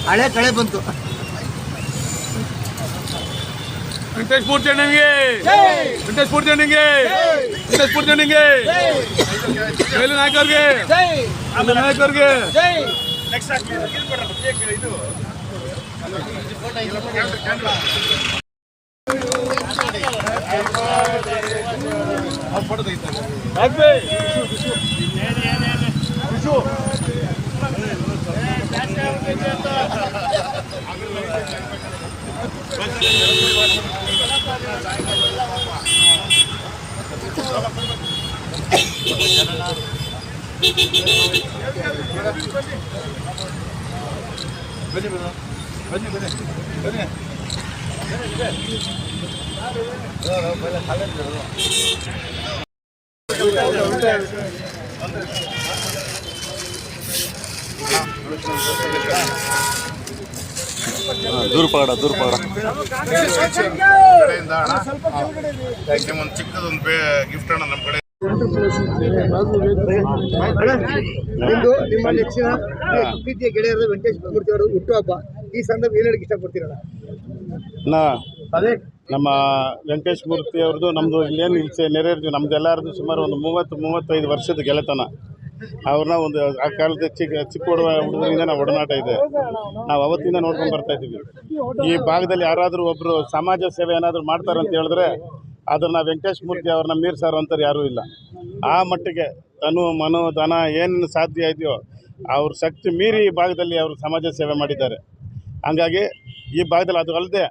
ಹಳೆ ಕಳೆ ಬಂತು. ವೆಂಕಟೇಶ್ ಮೂರ್ತಿ ಅಣ್ಣನಿಗೆ, ವೆಂಕಟೇಶ್ ಮೂರ್ತಿ ಅಣ್ಣನಿಗೆ, ವೆಂಕಟೇಶ್ ಮೂರ್ತಿ ಅಣ್ಣನಿಗೆ, ಮೇಲು ನಾಯಕರಿಗೆ, ನಾಯಕರಿಗೆ. ದೂರ್ಪಾಡ ಒಂದು ಚಿಕ್ಕದೊಂದು ಗಿಫ್ಟ್ ಅಣ್ಣ ನಮ್ಮ ಕಡೆ. ನಿಮ್ಮ ನೆಚ್ಚಿನ ಪ್ರೀತಿಯ ಗೆಳೆಯರಾದ ವೆಂಕಟೇಶ್ ಮೂರ್ತಿ ಅವರು ಹುಟ್ಟುಹಬ್ಬ. ಈ ಸಂದರ್ಭ ಏನು ಹೇಳಕ್ಕೆ ಇಷ್ಟಪಡ್ತೀರಲ್ಲ? ನಮ್ಮ ವೆಂಕಟೇಶ್ ಮೂರ್ತಿ ಅವ್ರದ್ದು ನಮ್ಮದು ಇಲ್ಲೇನು ಇಲ್ಸೆ ನೆರೆಯಿರ್ತೀವಿ. ನಮ್ದು ಎಲ್ಲರದು ಸುಮಾರು ಒಂದು 30-35 ವರ್ಷದ ಗೆಳೆತನ. ಅವ್ರನ್ನ ಒಂದು ಆ ಕಾಲದ ಚಿಕ್ಕ ಹುಡುಗರಿಂದ ನಾವು ಒಡನಾಟ ಇದೆ. ನಾವು ಅವತ್ತಿಂದ ನೋಡ್ಕೊಂಡು ಬರ್ತಾ ಇದ್ದೀವಿ. ಈ ಭಾಗದಲ್ಲಿ ಯಾರಾದರೂ ಒಬ್ಬರು ಸಮಾಜ ಸೇವೆ ಏನಾದರೂ ಮಾಡ್ತಾರಂತ ಹೇಳಿದ್ರೆ ಅದನ್ನು ವೆಂಕಟೇಶ್ ಮೂರ್ತಿ ಅವ್ರನ್ನ ಮೀರ್ಸಾರ ಅಂತಾರೆ ಯಾರೂ ಇಲ್ಲ. ಆ ಮಟ್ಟಿಗೆ ತನು ಮನೋ ಧನ ಏನು ಸಾಧ್ಯ ಇದೆಯೋ ಅವ್ರ ಶಕ್ತಿ ಮೀರಿ ಈ ಭಾಗದಲ್ಲಿ ಅವರು ಸಮಾಜ ಸೇವೆ ಮಾಡಿದ್ದಾರೆ. ಹಂಗಾಗಿ ಈ ಭಾಗದಲ್ಲಿ ಅದು ಅಲ್ಲದೆ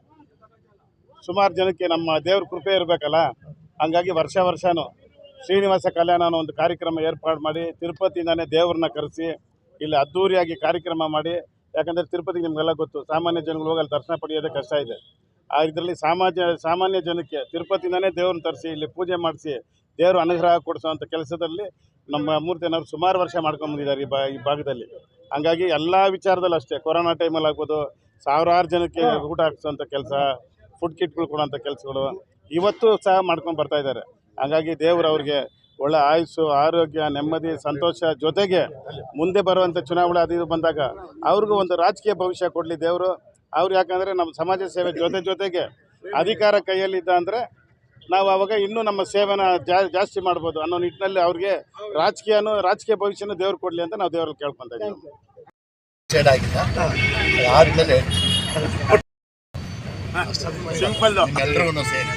ಸುಮಾರು ಜನಕ್ಕೆ ನಮ್ಮ ದೇವ್ರ ಕೃಪೆ ಇರಬೇಕಲ್ಲ. ಹಂಗಾಗಿ ವರ್ಷನೂ ಶ್ರೀನಿವಾಸ ಕಲ್ಯಾಣ ಅನ್ನೋ ಒಂದು ಕಾರ್ಯಕ್ರಮ ಏರ್ಪಾಡು ಮಾಡಿ ತಿರುಪತಿಯಿಂದನೇ ದೇವ್ರನ್ನ ಕರೆಸಿ ಇಲ್ಲಿ ಅದ್ಧೂರಿಯಾಗಿ ಕಾರ್ಯಕ್ರಮ ಮಾಡಿ. ಯಾಕಂದರೆ ತಿರುಪತಿಗೆ ನಿಮಗೆಲ್ಲ ಗೊತ್ತು, ಸಾಮಾನ್ಯ ಜನಗಳು ಹೋಗಿ ಅಲ್ಲಿ ದರ್ಶನ ಪಡೆಯೋದೇ ಕಷ್ಟ ಇದೆ. ಇದರಲ್ಲಿ ಸಾಮಾನ್ಯ ಜನಕ್ಕೆ ತಿರುಪತಿಯಿಂದನೇ ದೇವ್ರನ್ನ ತರಿಸಿ ಇಲ್ಲಿ ಪೂಜೆ ಮಾಡಿಸಿ ದೇವರು ಅನುಗ್ರಹ ಕೊಡಿಸೋವಂಥ ಕೆಲಸದಲ್ಲಿ ನಮ್ಮ ಮೂರ್ತಿಯವರು ಸುಮಾರು ವರ್ಷ ಮಾಡ್ಕೊಂಬಂದಿದ್ದಾರೆ ಈ ಭಾಗದಲ್ಲಿ. ಹಂಗಾಗಿ ಎಲ್ಲ ವಿಚಾರದಲ್ಲೂ ಅಷ್ಟೇ, ಕೊರೋನಾ ಟೈಮಲ್ಲಿ ಆಗ್ಬೋದು, ಸಾವಿರಾರು ಜನಕ್ಕೆ ಊಟ ಹಾಕಿಸೋಂಥ ಕೆಲಸ, ಫುಡ್ ಕಿಟ್ಗಳು ಕೊಡೋಂಥ ಕೆಲಸಗಳು ಇವತ್ತು ಸಹ ಮಾಡ್ಕೊಂಡು ಬರ್ತಾಯಿದ್ದಾರೆ. ಹಾಗಾಗಿ ದೇವರು ಅವ್ರಿಗೆ ಒಳ್ಳೆ ಆಯುಸ್ಸು, ಆರೋಗ್ಯ, ನೆಮ್ಮದಿ, ಸಂತೋಷ, ಜೊತೆಗೆ ಮುಂದೆ ಬರುವಂಥ ಚುನಾವಣೆ ಅದು ಇದು ಬಂದಾಗ ಅವ್ರಿಗೂ ಒಂದು ರಾಜಕೀಯ ಭವಿಷ್ಯ ಕೊಡಲಿ ದೇವರು. ಅವ್ರು ಯಾಕಂದರೆ ನಮ್ಮ ಸಮಾಜ ಸೇವೆ ಜೊತೆಗೆ ಅಧಿಕಾರ ಕೈಯಲ್ಲಿದ್ದ ಅಂದರೆ ನಾವು ಆವಾಗ ಇನ್ನೂ ನಮ್ಮ ಸೇವೆನ ಜಾಸ್ತಿ ಮಾಡ್ಬೋದು ಅನ್ನೋ ನಿಟ್ಟಿನಲ್ಲಿ ಅವ್ರಿಗೆ ರಾಜಕೀಯ ಭವಿಷ್ಯನೂ ದೇವ್ರು ಕೊಡಲಿ ಅಂತ ನಾವು ದೇವ್ರಲ್ಲಿ ಕೇಳ್ಕೊತಾ ಇದ್ದೀವಿ. ಆದಮೇಲೆ ಸಿಂಪಲ್ ಎಲ್ಲರೂ ಸೇರಿ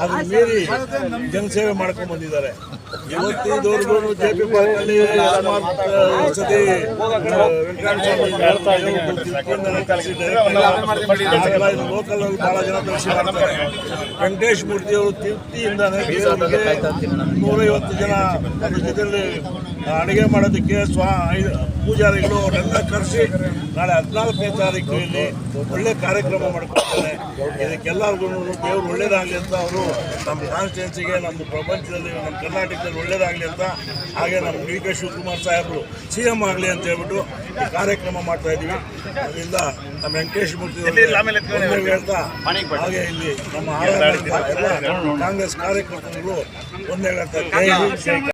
ಅದು ಮೀರಿ ಜನಸೇವೆ ಮಾಡ್ಕೊಂಡು ಬಂದಿದ್ದಾರೆ. ಇವತ್ತಿನವರೆಗೂ JP ಪಾರ್ಕಲ್ಲಿ ಸತಿ ಲೋಕಲ್ ಬಹಳ ಜನ ದರ್ಶನ ಮಾಡ್ತಾರೆ. ವೆಂಕಟೇಶ್ ಮೂರ್ತಿ ಅವರು ತೃಪ್ತಿಯಿಂದಾನೆ 150 ಜನ ಅದ್ರ ಜೊತೆಯಲ್ಲಿ ಅಡುಗೆ ಮಾಡೋದಕ್ಕೆ ಪೂಜಾರಿಗಳು ಅವರೆಲ್ಲ ಕರೆಸಿ ನಾಳೆ 14ನೇ ತಾರೀಕು ಇಲ್ಲಿ ಒಳ್ಳೆ ಕಾರ್ಯಕ್ರಮ ಮಾಡ್ಕೊಳ್ತಾರೆ. ಇದಕ್ಕೆಲ್ಲರಿಗೂ ದೇವರು ಒಳ್ಳೇದಾಗಲಿ ಅಂತ ಅವರು ನಮ್ಮ ಕಾನ್ಸ್ಟಿಟ್ಯೂನ್ಸಿಗೆ, ನಮ್ಮ ಪ್ರಪಂಚದಲ್ಲಿ, ನಮ್ಮ ಕರ್ನಾಟಕದಲ್ಲಿ ಒಳ್ಳೇದಾಗಲಿ ಅಂತ, ಹಾಗೆ ನಮ್ಮ DK ಶಿವಕುಮಾರ್ ಸಾಹೇಬರು CM ಆಗಲಿ ಅಂತ ಹೇಳ್ಬಿಟ್ಟು ಈ ಕಾರ್ಯಕ್ರಮ ಮಾಡ್ತಾ ಇದ್ದೀವಿ. ಅದರಿಂದ ನಮ್ಮ ವೆಂಕಟೇಶ್ ಮೂರ್ತಿ ಹೇಳ್ತಾ ಹಾಗೆ ಇಲ್ಲಿ ನಮ್ಮ ಎಲ್ಲ ಕಾಂಗ್ರೆಸ್ ಕಾರ್ಯಕರ್ತರು ಒಂದೇ ಹೇಳ್ತಾ